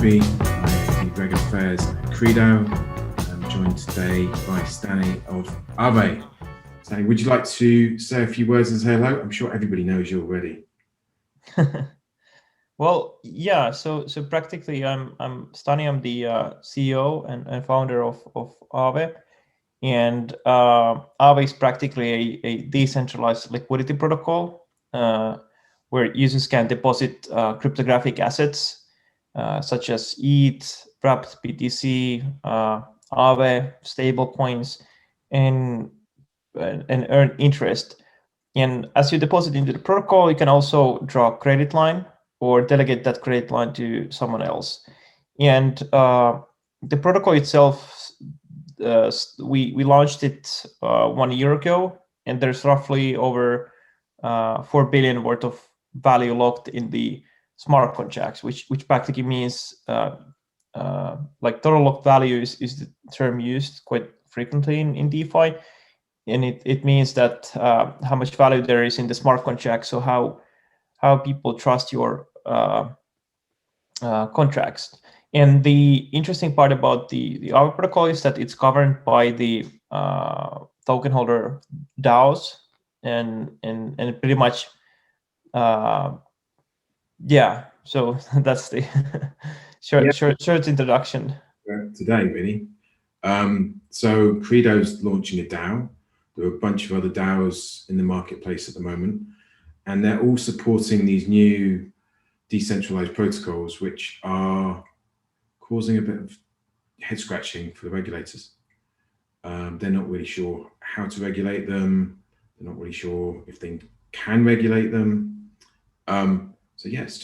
Whitby. I do regular affairs at Qredo. I'm joined today by Stani of Aave. Stani, would you like to say a few words and say hello? I'm sure everybody knows you already. Well, yeah. So practically, I'm Stani. I'm the CEO and founder of Aave, and Aave is practically a decentralized liquidity protocol where users can deposit cryptographic assets such as ETH, wrapped BTC, Aave stablecoins, and earn interest. And as you deposit into the protocol, you can also draw a credit line or delegate that credit line to someone else. And the protocol itself, we launched it 1 year ago, and there's roughly over 4 billion worth of value locked in the smart contracts, which practically means like total locked value is the term used quite frequently in DeFi. And it means that how much value there is in the smart contract, so how people trust your contracts. And the interesting part about the Aave protocol is that it's governed by the token holder DAOs, and pretty much yeah. So that's the short introduction. Today, really. So Qredo's launching a DAO. There are a bunch of other DAOs in the marketplace at the moment, and they're all supporting these new decentralized protocols, which are causing a bit of head scratching for the regulators. They're not really sure how to regulate them. They're not really sure if they can regulate them. So yeah, it's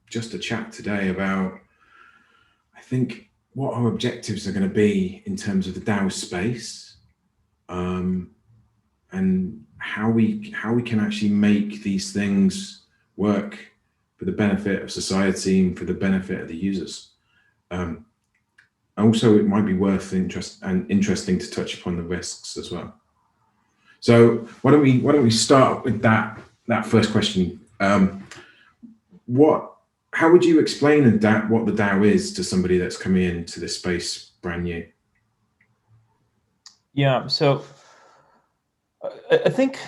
just a chat today about, I think, what our objectives are going to be in terms of the DAO space, and how we can actually make these things work for the benefit of society and for the benefit of the users. Also, it might be worth interesting to touch upon the risks as well. So why don't we start with that first question? How would you explain what the DAO is to somebody that's coming into this space brand new? Yeah, so I think,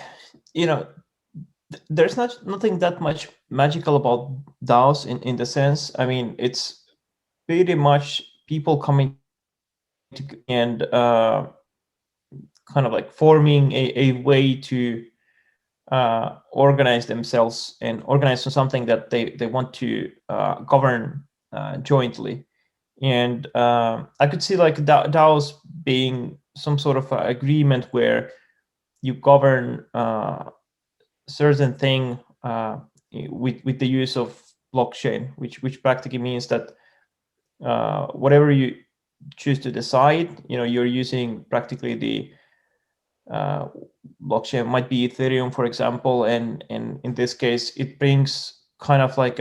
there's nothing that much magical about DAOs in the sense. I mean, it's pretty much people coming to and kind of like forming a way to organize themselves and organize on something that they want to govern jointly. And I could see like DAOs being some sort of agreement where you govern certain thing with the use of blockchain, which practically means that whatever you choose to decide, you're using practically the blockchain. Might be Ethereum, for example, and in this case, it brings kind of like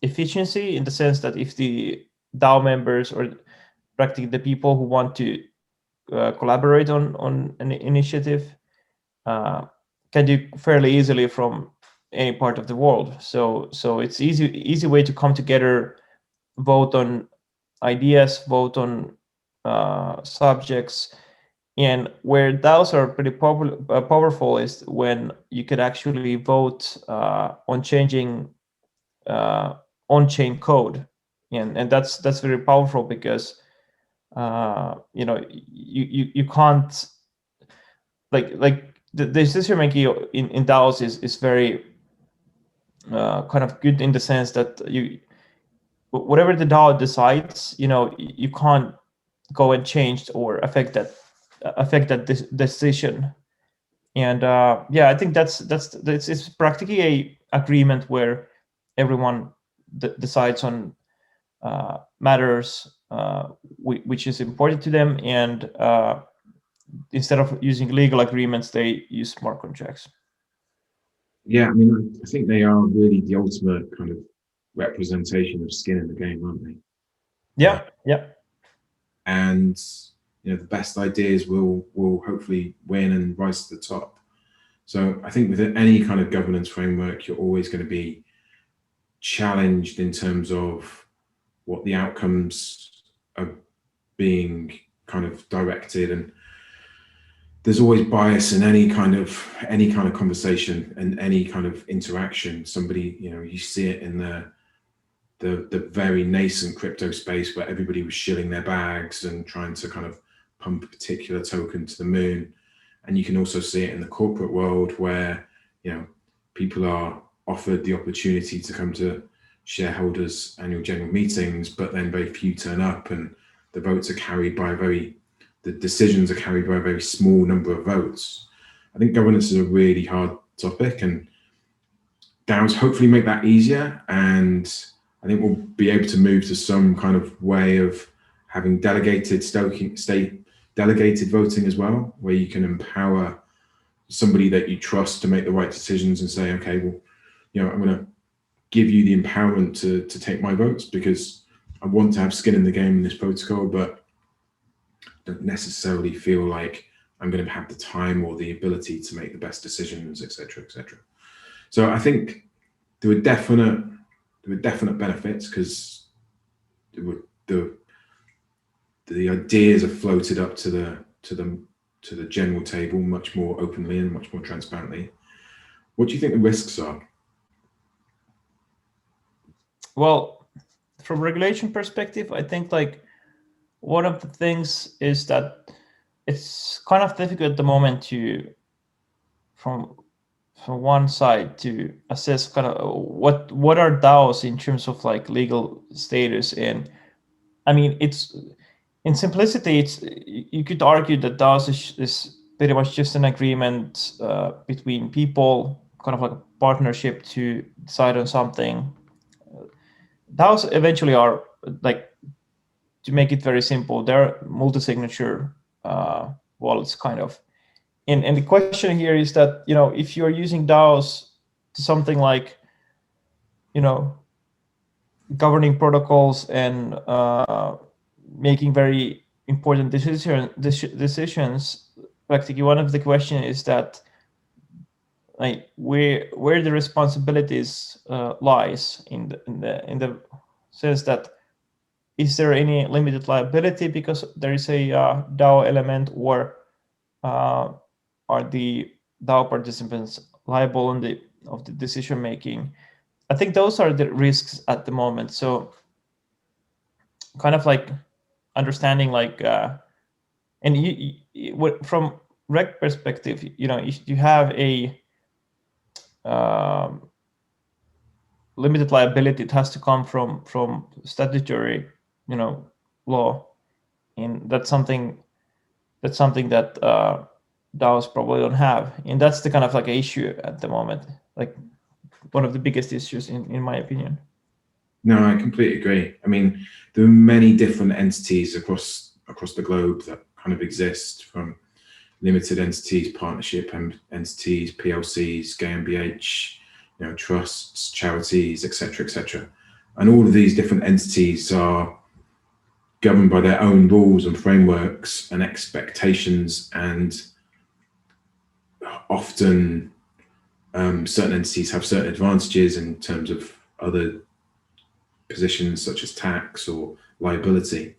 efficiency in the sense that if the DAO members or practically the people who want to collaborate on an initiative can do fairly easily from any part of the world. So it's easy way to come together, vote on ideas, vote on subjects. And where DAOs are pretty powerful is when you could actually vote on changing on-chain code, and that's very powerful because you can't like the decision making in DAOs is very kind of good in the sense that whatever the DAO decides, you can't go and change or affect that decision. And yeah, I think it's practically a agreement where everyone decides on matters which is important to them, and instead of using legal agreements, they use smart contracts. Yeah, I mean, I think they are really the ultimate kind of representation of skin in the game, aren't they? Yeah. And the best ideas will hopefully win and rise to the top. So I think with any kind of governance framework, you're always going to be challenged in terms of what the outcomes are being kind of directed, and there's always bias in any kind of conversation and any kind of interaction. Somebody, you see it in the very nascent crypto space where everybody was shilling their bags and trying to kind of pump a particular token to the moon. And you can also see it in the corporate world where, people are offered the opportunity to come to shareholders' annual general meetings, but then very few turn up, and the votes are carried by the decisions are carried by a very small number of votes. I think governance is a really hard topic, and DAOs hopefully make that easier. And I think we'll be able to move to some kind of way of having delegated voting as well, where you can empower somebody that you trust to make the right decisions and say, okay, well, I'm going to give you the empowerment to take my votes because I want to have skin in the game in this protocol, but don't necessarily feel like I'm going to have the time or the ability to make the best decisions, etc., etc. So I think there were definite benefits because the ideas are floated up to the general table much more openly and much more transparently. What do you think the risks are? Well, from regulation perspective, I think like one of the things is that it's kind of difficult at the moment to, from one side, to assess kind of what are DAOs in terms of like legal status. And I mean, it's in simplicity, you could argue that DAOs is pretty much just an agreement between people, kind of like a partnership to decide on something. DAOs eventually are, like, to make it very simple, they're multi-signature wallets kind of. And the question here is that, if you're using DAOs to something like, governing protocols and making very important decisions, practically one of the question is that, like, where the responsibilities lies in the sense that, is there any limited liability because there is a DAO element, or are the DAO participants liable of the decision making? I think those are the risks at the moment. So kind of like understanding, like, and from reg perspective, if you have a limited liability, it has to come from statutory, law, and that's something that DAOs probably don't have, and that's the kind of like issue at the moment, like one of the biggest issues in my opinion. No, I completely agree. I mean, there are many different entities across the globe that kind of exist, from limited entities, partnership entities, PLCs, GmbH, trusts, charities, etc., etc. And all of these different entities are governed by their own rules and frameworks and expectations, and often certain entities have certain advantages in terms of other positions such as tax or liability.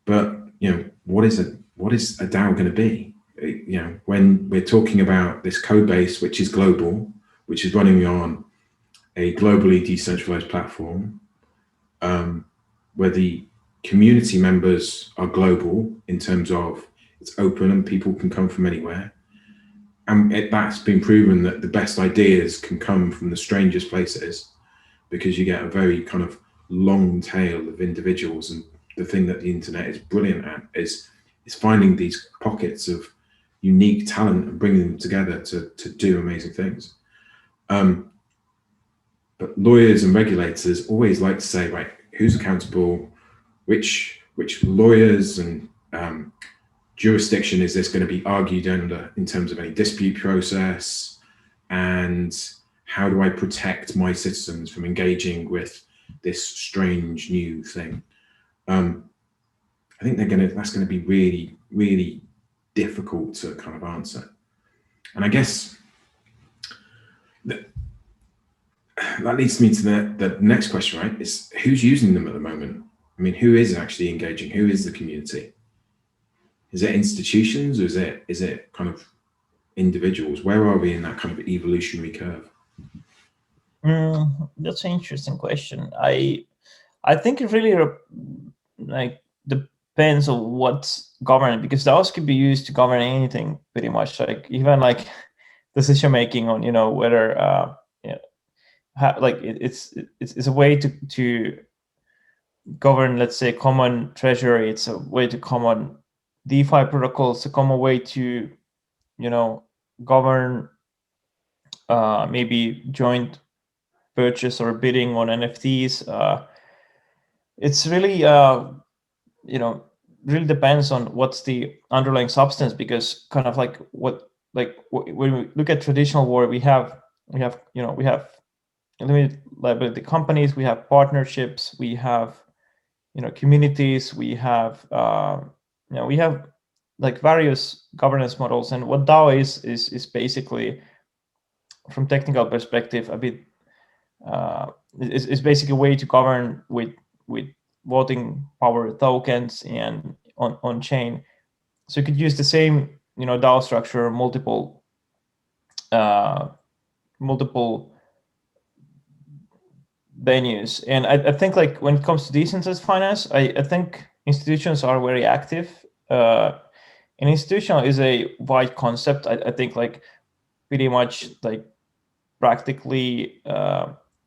But what is a DAO going to be? When we're talking about this code base, which is global, which is running on a globally decentralized platform, where the community members are global in terms of it's open and people can come from anywhere. And that's been proven that the best ideas can come from the strangest places, because you get a very kind of long tail of individuals. And the thing that the internet is brilliant at is finding these pockets of unique talent and bringing them together to do amazing things. But lawyers and regulators always like to say, right, who's accountable, which lawyers and jurisdiction is this going to be argued under in terms of any dispute process, and how do I protect my citizens from engaging with this strange new thing? I think that's going to be really, really difficult to kind of answer. And I guess that leads me to the next question, right? Is who's using them at the moment? I mean, who is actually engaging? Who is the community? Is it institutions, or is it kind of individuals? Where are we in that kind of evolutionary curve? That's an interesting question. I think it really like depends on what's governed, because DAOs could be used to govern anything pretty much. Like even like decision making on whether it's a way to govern, let's say, common treasury. It's a way to common DeFi protocols, a common way to govern maybe joint purchase or bidding on NFTs. It's really really depends on what's the underlying substance, because kind of like when we look at traditional war, we have limited liability companies, we have partnerships, we have communities, we have we have like various governance models. And what DAO is basically, from technical perspective, a bit is basically a way to govern with voting power tokens and on chain. So you could use the same DAO structure, multiple venues. And I think like when it comes to decentralized finance, I think institutions are very active. An institutional is a wide concept. I think like pretty much like practically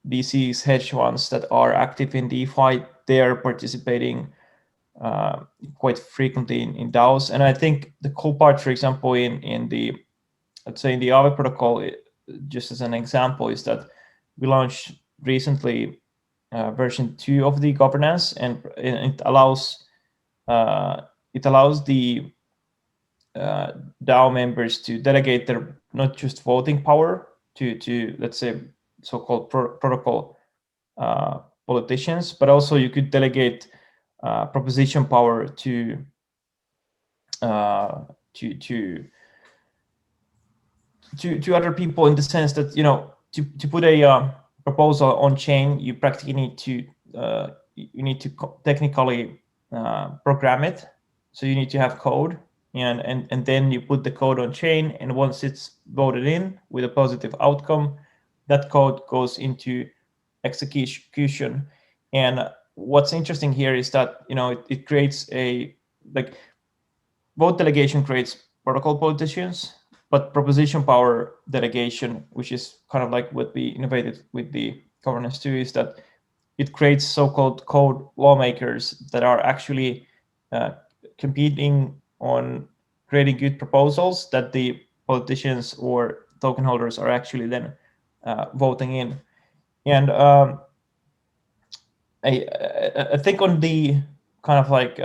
VCs, hedge funds that are active in DeFi, they are participating quite frequently in DAOs. And I think the cool part, for example, in the, let's say in the Aave protocol, just as an example, is that we launched recently version 2 of the governance, and it allows the DAO members to delegate their not just voting power to let's say so-called protocol politicians, but also you could delegate proposition power to other people, in the sense that to put a proposal on chain, you practically need to technically program it. So you need to have code, and then you put the code on chain, and once it's voted in with a positive outcome, that code goes into execution. And what's interesting here is that it creates a vote delegation creates protocol politicians, but proposition power delegation, which is kind of like what we innovated with the governance 2, is that it creates so-called code lawmakers that are actually competing on creating good proposals that the politicians or token holders are actually then voting in. And I think on the kind of like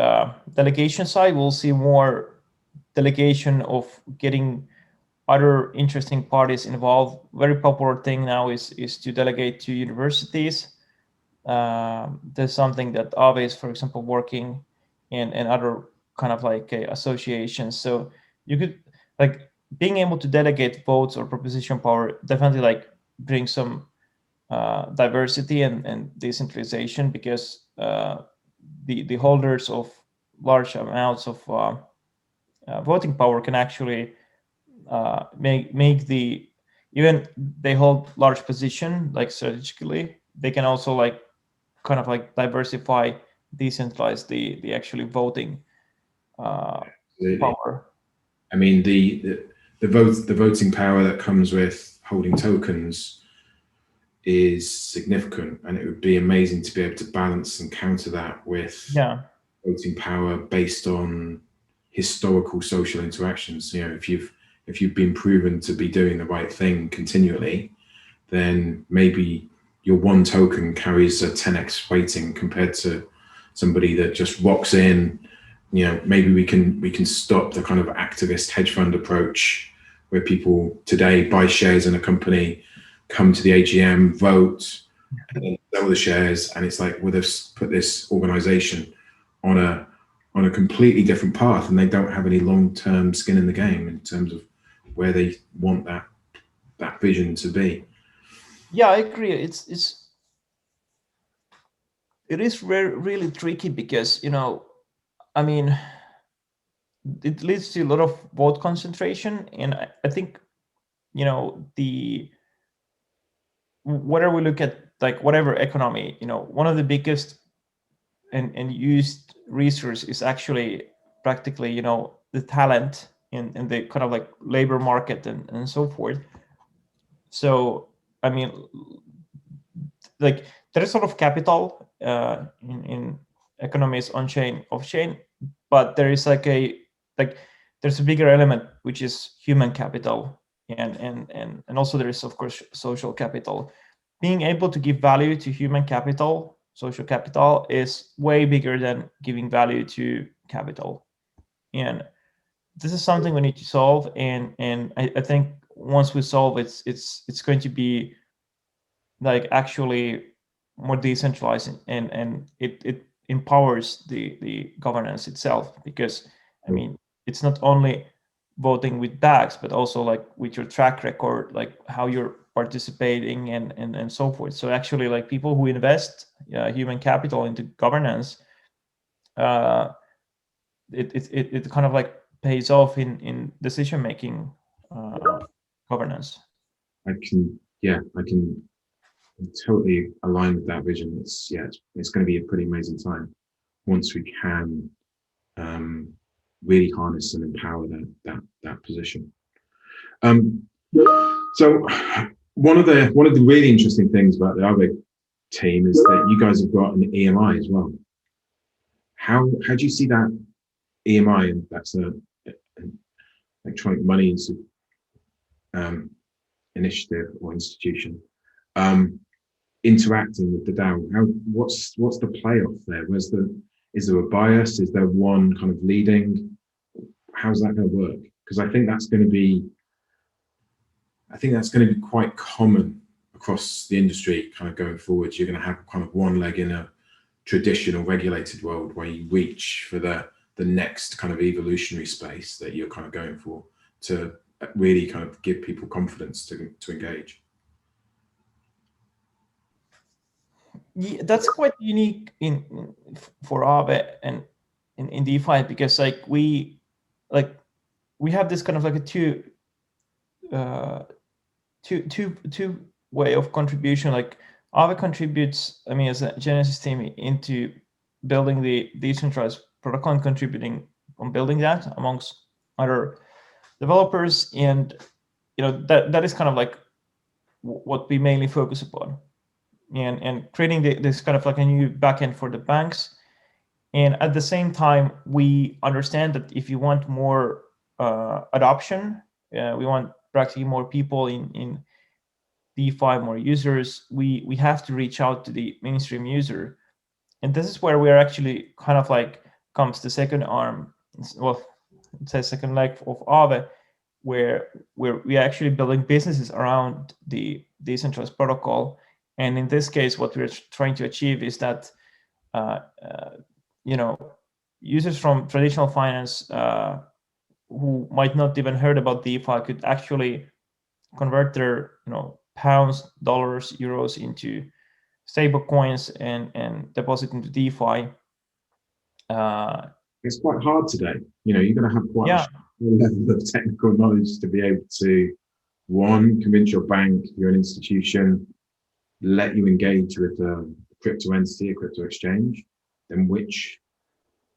delegation side, we'll see more delegation of getting other interesting parties involved. Very popular thing now is to delegate to universities. There's something that Aave is, for example, working in, and other kind of like associations. So you could like being able to delegate votes or proposition power definitely like bring some diversity and decentralization, because the holders of large amounts of voting power can actually make the, even they hold large position like strategically, they can also like kind of like diversify, decentralize the actually voting power. I mean, the voting power that comes with holding tokens is significant, and it would be amazing to be able to balance and counter that with voting power based on historical social interactions. If you've been proven to be doing the right thing continually, then maybe your one token carries a 10x weighting compared to somebody that just rocks in. Maybe we can stop the kind of activist hedge fund approach where people today buy shares in a company, come to the AGM, vote, and then sell the shares, and it's like, well, they've put this organization on a completely different path, and they don't have any long-term skin in the game in terms of where they want that vision to be. Yeah, I agree. It is really tricky because, I mean, it leads to a lot of vote concentration, and I think, whether we look at like whatever economy, one of the biggest and used resource is actually practically, the talent in the kind of like labor market and so forth. So, I mean, like there is sort of capital in economies on chain, off chain, but there is like there's a bigger element which is human capital, and also there is of course social capital. Being able to give value to human capital, social capital, is way bigger than giving value to capital, and this is something we need to solve. And I think once we solve it, it's going to be like actually more decentralized, and it empowers the governance itself, because I mean it's not only voting with bags but also like with your track record, like how you're participating and so forth. So actually like people who invest human capital into governance, uh it kind of like pays off in decision making, governance. I can totally align with that vision. It's going to be a pretty amazing time once we can really harness and empower that position. So one of the really interesting things about the Aave team is that you guys have got an EMI as well. How do you see that EMI, and that's an electronic money initiative or institution, interacting with the DAO? What's the playoff there? Is there a bias? Is there one kind of leading? How's that going to work? Because I think that's going to be quite common across the industry kind of going forward. You're going to have kind of one leg in a traditional regulated world where you reach for the next kind of evolutionary space that you're kind of going for, to really kind of give people confidence to engage. Yeah, that's quite unique for Aave and in DeFi, because like we have this kind of like a two way of contribution. Like Aave contributes, I mean, as a Genesis team, into building the decentralized protocol and contributing on building that amongst other developers, and that is kind of like what we mainly focus upon, and creating this kind of like a new backend for the banks. And at the same time, we understand that if you want more adoption, we want practically more people in DeFi, more users, we have to reach out to the mainstream user. And this is where we are actually kind of like comes the second arm, well, it says second leg of Aave, where we are actually building businesses around the decentralized protocol. And in this case, what we're trying to achieve is that users from traditional finance who might not even heard about DeFi could actually convert their pounds, dollars, euros into stable coins and deposit into DeFi. It's quite hard today. You're going to have quite a level of technical knowledge to be able to, one, convince your bank, you're an institution, let you engage with a crypto entity, a crypto exchange, then which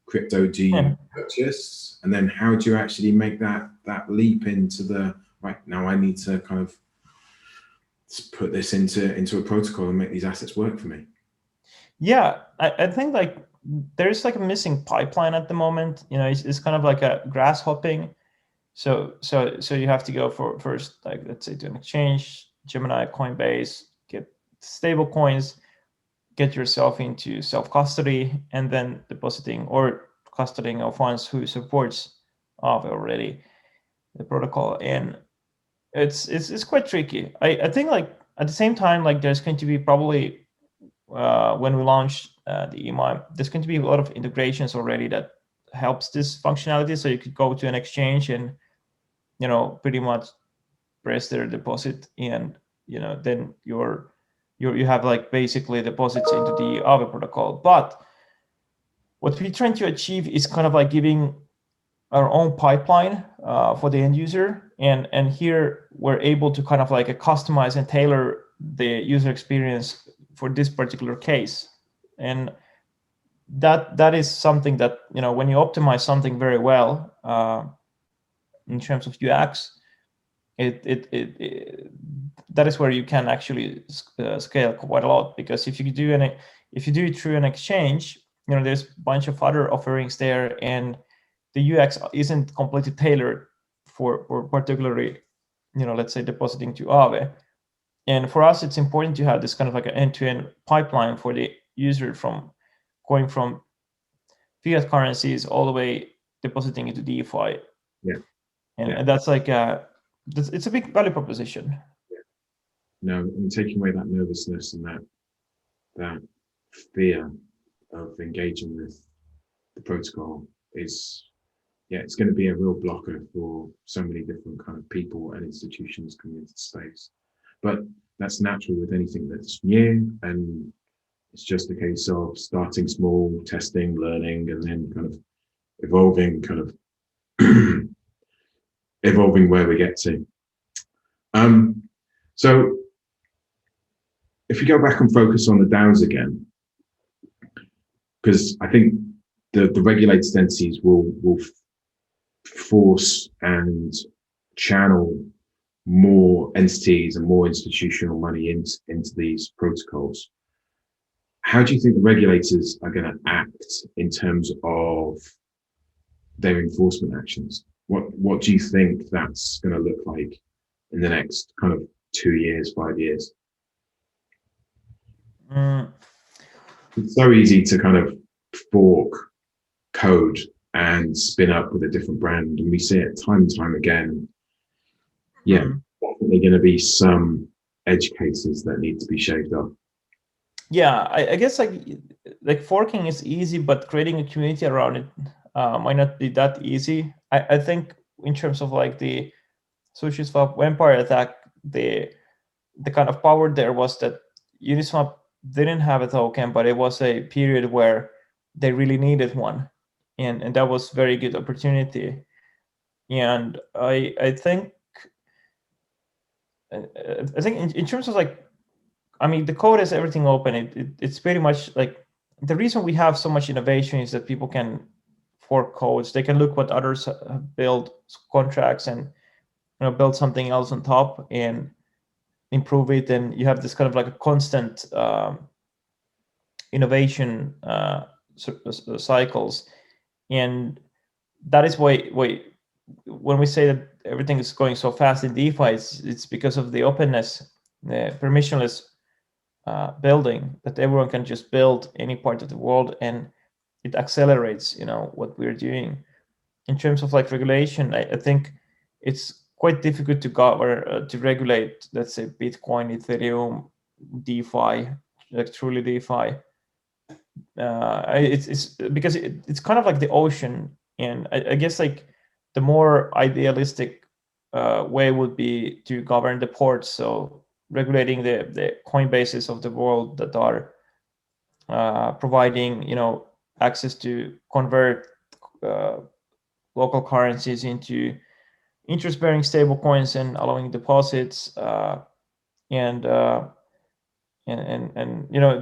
crypto do you purchase, and then how do you actually make that leap into the right now? I need to kind of put this into a protocol and make these assets work for me. Yeah, I think like there's like a missing pipeline at the moment. It's kind of like a grass hopping. So you have to go for first, like let's say, to an exchange, Gemini, Coinbase, get stable coins, get yourself into self-custody, and then depositing or custodying of funds who supports Aave already, the protocol. And it's quite tricky. I think like at the same time, like there's going to be probably when we launch the EMI, there's going to be a lot of integrations already that helps this functionality. So you could go to an exchange and pretty much press their deposit, and then you have like basically deposits into the Aave protocol. But what we're trying to achieve is kind of like giving our own pipeline for the end user, and here we're able to kind of like customize and tailor the user experience for this particular case. And that is something that, when you optimize something very well in terms of UX, that is where you can actually scale quite a lot. Because if you do it through an exchange, there's a bunch of other offerings there, and the UX isn't completely tailored for particularly, let's say depositing to Aave. And for us, it's important to have this kind of like an end-to-end pipeline for the user, from going from fiat currencies all the way depositing into DeFi. Yeah. And that's like it's a big value proposition. Yeah. No, and taking away that nervousness and that fear of engaging with the protocol is, it's going to be a real blocker for so many different kind of people and institutions coming into space. But that's natural with anything that's new, and it's just a case of starting small, testing, learning, and then kind of evolving where we get to. So if you go back and focus on the DAOs again, because I think the regulated entities will force and channel more entities and more institutional money into these protocols. How do you think the regulators are going to act in terms of their enforcement actions? What do you think that's going to look like in the next kind of 2 years, 5 years? It's so easy to kind of fork code and spin up with a different brand, and we see it time and time again. Definitely going to be some edge cases that need to be shaved off. Yeah, I guess like forking is easy, but creating a community around it might not be that easy. I think in terms of like the SushiSwap Vampire attack, the kind of power there was that Uniswap didn't have a token, but it was a period where they really needed one, and that was very good opportunity. And I think in terms of like, I mean, the code is everything open. It's pretty much like the reason we have so much innovation is that people can fork codes. They can look what others have built, contracts, and build something else on top and improve it. And you have this kind of like a constant innovation cycles. And that is why when we say that everything is going so fast in DeFi, it's because of the openness, the permissionless building, that everyone can just build any part of the world, and it accelerates what we're doing. In terms of like regulation, I think it's quite difficult to regulate, let's say, Bitcoin, Ethereum, DeFi, like truly DeFi. It's because it's kind of like the ocean, and I guess like the more idealistic way would be to govern the ports, so regulating the Coinbases of the world that are providing access to convert local currencies into interest-bearing stable coins and allowing deposits, and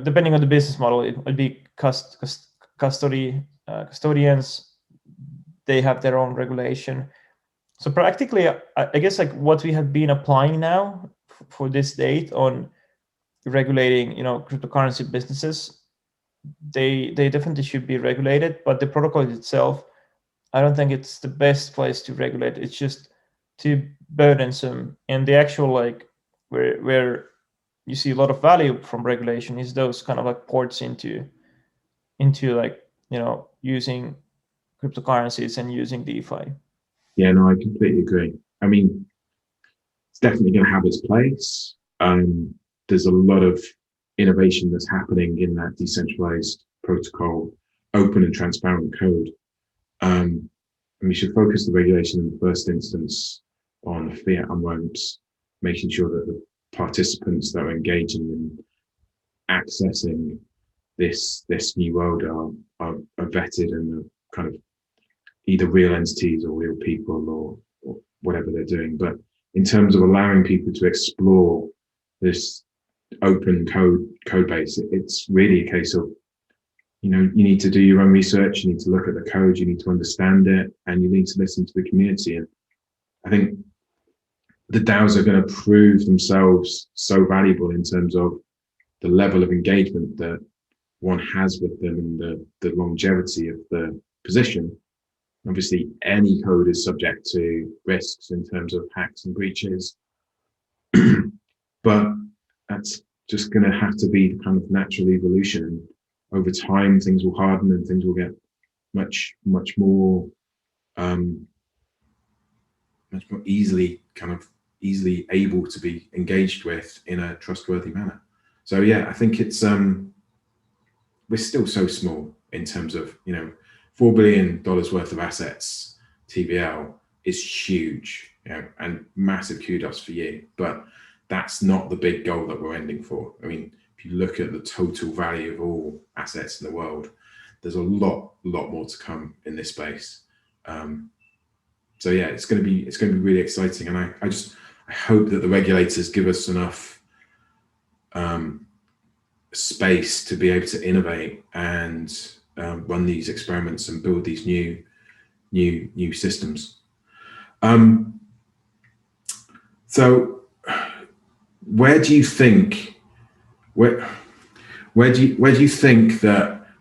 depending on the business model, it would be custodians. They have their own regulation. So practically, I guess like what we have been applying now for this date on regulating cryptocurrency businesses, they definitely should be regulated, but the protocol itself, I don't think it's the best place to regulate. It's just too burdensome. And the actual like where you see a lot of value from regulation is those kind of like ports into like using cryptocurrencies and using DeFi. Yeah, no, I completely agree. I mean, it's definitely going to have its place. There's a lot of innovation that's happening in that decentralized protocol, open and transparent code. And we should focus the regulation in the first instance on fiat on ramps, making sure that the participants that are engaging in accessing this new world are vetted and are kind of either real entities or real people or whatever they're doing. But in terms of allowing people to explore this open code base, it's really a case of, you need to do your own research, you need to look at the code, you need to understand it, and you need to listen to the community. And I think the DAOs are going to prove themselves so valuable in terms of the level of engagement that one has with them and the longevity of the position. Obviously, any code is subject to risks in terms of hacks and breaches, but that's just going to have to be the kind of natural evolution. And over time, things will harden and things will get much more easily able to be engaged with in a trustworthy manner. So yeah, I think it's we're still so small in terms of, $4 billion worth of assets. TVL is huge, and massive kudos for you. But that's not the big goal that we're ending for. I mean, if you look at the total value of all assets in the world, there's a lot more to come in this space. So yeah, it's going to be really exciting, and I hope that the regulators give us enough space to be able to innovate and run these experiments and build these new systems. So where do you think that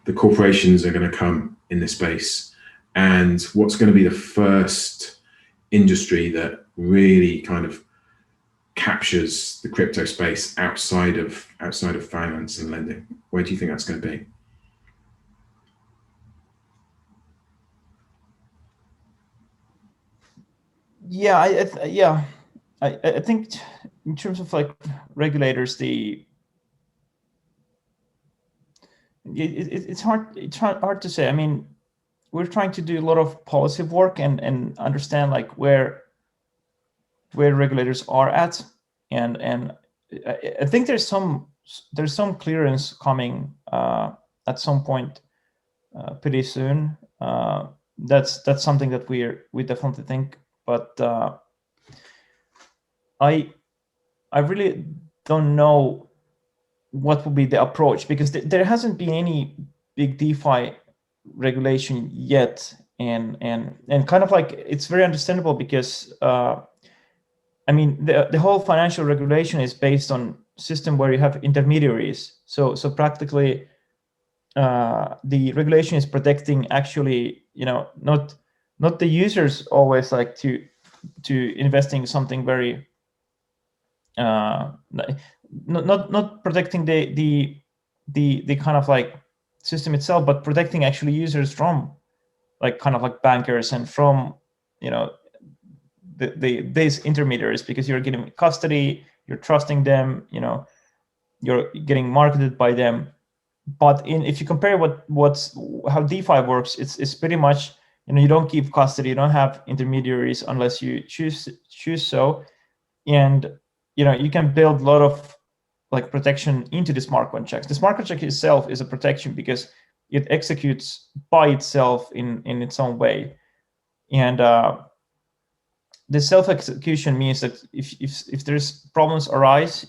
the corporations are going to come in this space, and what's going to be the first industry that really kind of captures the crypto space outside of finance and lending? Where do you think that's going to be? Yeah, I think in terms of like regulators, it's hard to say. I mean, we're trying to do a lot of policy work and understand like where regulators are at, and I think there's some clearance coming at some point pretty soon. That's something that we definitely think, but I really don't know what will be the approach, because there hasn't been any big DeFi regulation yet, and kind of like it's very understandable, because I mean, the whole financial regulation is based on system where you have intermediaries. So practically, the regulation is protecting actually, not the users always like to investing something very not protecting the kind of like system itself, but protecting actually users from like kind of like bankers and from these intermediaries, because you're getting custody, you're trusting them, you're getting marketed by them. But if you compare how DeFi works, it's pretty much, you don't keep custody, you don't have intermediaries unless you choose so, and you can build a lot of like protection into the smart contracts. The smart contract itself is a protection because it executes by itself in its own way, and the self-execution means that if there's problems arise,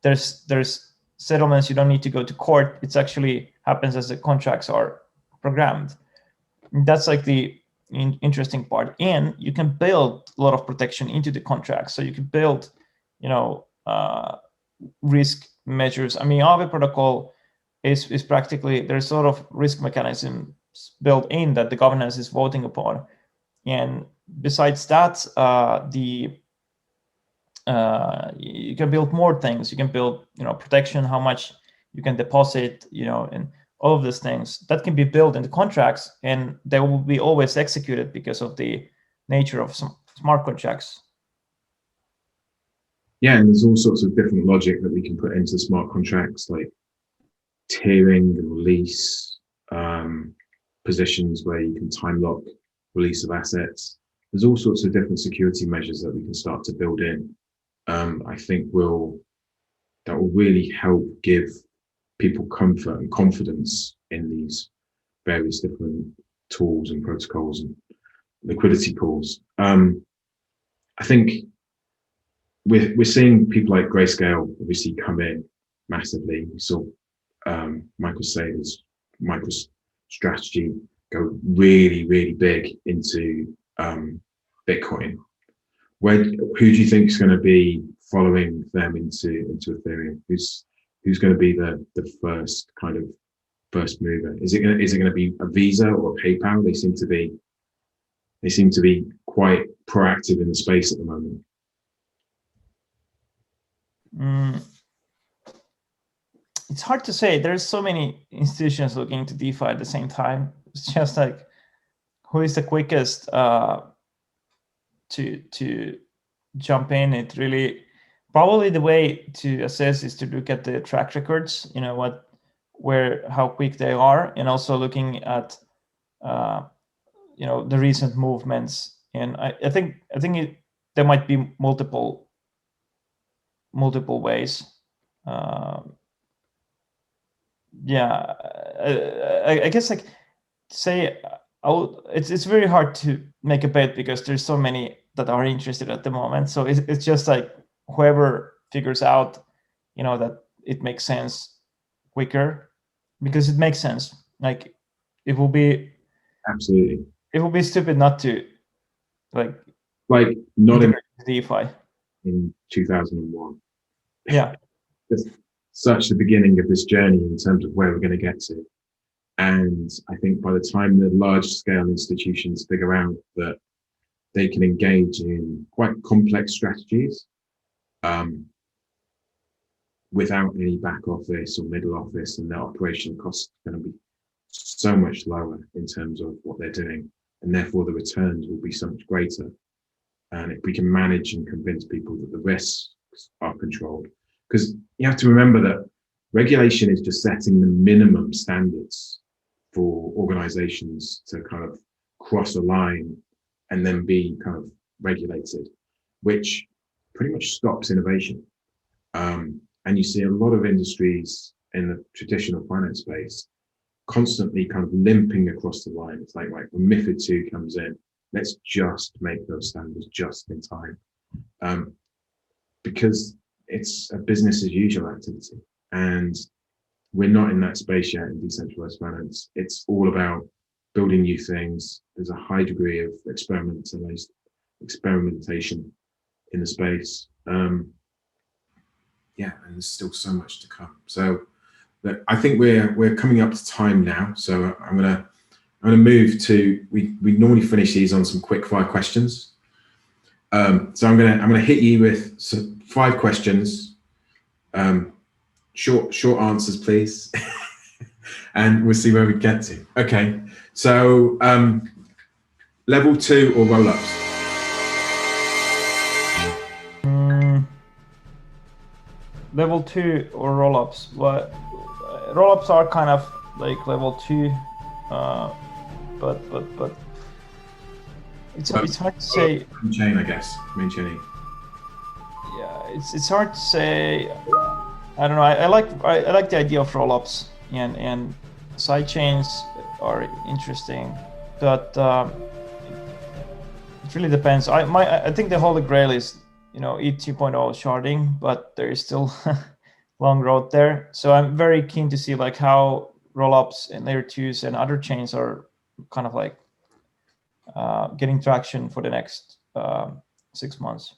there's settlements. You don't need to go to court. It's actually happens as the contracts are programmed. That's like the interesting part. And you can build a lot of protection into the contract. So you can build, risk measures. I mean, Aave protocol is practically, there's sort of risk mechanisms built in that the governance is voting upon. And besides that, you can build more things. You can build, protection, how much you can deposit, and all of these things that can be built in the contracts, and they will be always executed because of the nature of some smart contracts. Yeah, and there's all sorts of different logic that we can put into smart contracts, like tiering and release, positions where you can time lock release of assets. There's all sorts of different security measures that we can start to build in. I think will that will really help give people comfort and confidence in these various different tools and protocols and liquidity pools. I think we're seeing people like Grayscale obviously come in massively. We saw MicroStrategy go really big into Bitcoin. Who do you think is going to be following them into Ethereum? Who's going to be the first kind of first mover? Is it going to be a Visa or a PayPal? They seem to be quite proactive in the space at the moment. It's hard to say. There's so many institutions looking into DeFi at the same time. It's just like, who is the quickest to jump in? It really, probably the way to assess is to look at the track records, how quick they are, and also looking at the recent movements. And I think there might be multiple ways. I guess it's very hard to make a bet because there's so many that are interested at the moment. So it's just like whoever figures out, that it makes sense quicker, because it makes sense. Like, it will be absolutely. It will be stupid not to not in DeFi in 2001. Yeah, just such the beginning of this journey in terms of where we're going to get to. And I think by the time the large scale institutions figure out that they can engage in quite complex strategies without any back office or middle office, and their operational costs are going to be so much lower in terms of what they're doing, and therefore the returns will be so much greater. And if we can manage and convince people that the risks are controlled, because you have to remember that regulation is just setting the minimum standards for organizations to kind of cross a line and then be kind of regulated, which pretty much stops innovation. And you see a lot of industries in the traditional finance space constantly kind of limping across the line. It's like when MiFID II comes in, let's just make those standards just in time. Because it's a business as usual activity. And we're not in that space yet in decentralized finance. It's all about building new things. There's a high degree of experimentation in the space. And there's still so much to come. So I think we're coming up to time now. So I'm gonna move to, we normally finish these on some quick fire questions. So I'm gonna hit you with 5 questions. Short answers, please. And we'll see where we get to. Okay, so level 2 or roll-ups? Level 2 or roll-ups? Well, roll-ups are kind of like level 2, but it's hard to say. Main chain, I guess. Main chain. Yeah, it's hard to say. I don't know. I like the idea of roll-ups, and side chains are interesting, but it really depends. I think the holy grail is ETH 2.0 sharding, but there is still long road there. So I'm very keen to see how roll-ups and layer 2s and other chains are kind of getting traction for the next 6 months.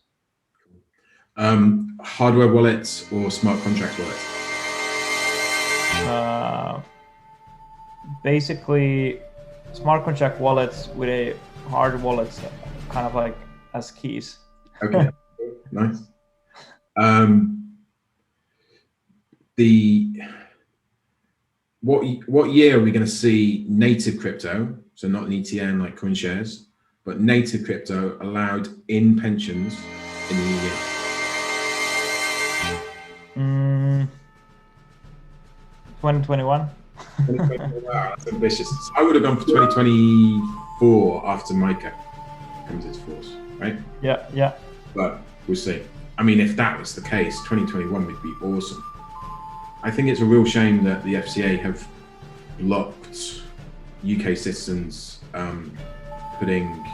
Hardware wallets or smart contract wallets? Basically, smart contract wallets with a hard wallet, kind of as keys. Okay, nice. What year are we going to see native crypto? So not an ETN like CoinShares, but native crypto allowed in pensions in the EU? 2021. Wow, that's ambitious. I would have gone for 2024 after MiCA comes into force, right? Yeah. But we'll see. I mean, if that was the case, 2021 would be awesome. I think it's a real shame that the FCA have blocked UK citizens putting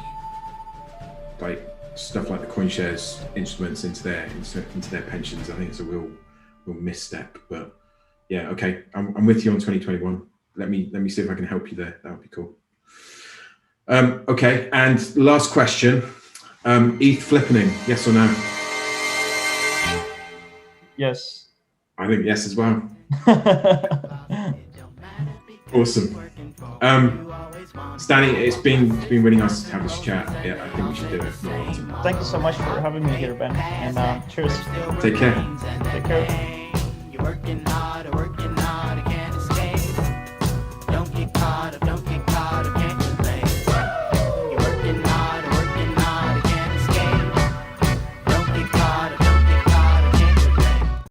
like stuff like the CoinShares instruments into their pensions. I think it's a real misstep. But yeah, okay, I'm with you on 2021. Let me see if I can help you there. That would be cool. Okay, and last question: ETH flippening, yes or no? Yes. I think yes as well. Awesome. Stani, it's been really nice to have this chat. Yeah, I think we should do it more often. Thank you so much for having me here, Ben. And cheers. Take care. Take care.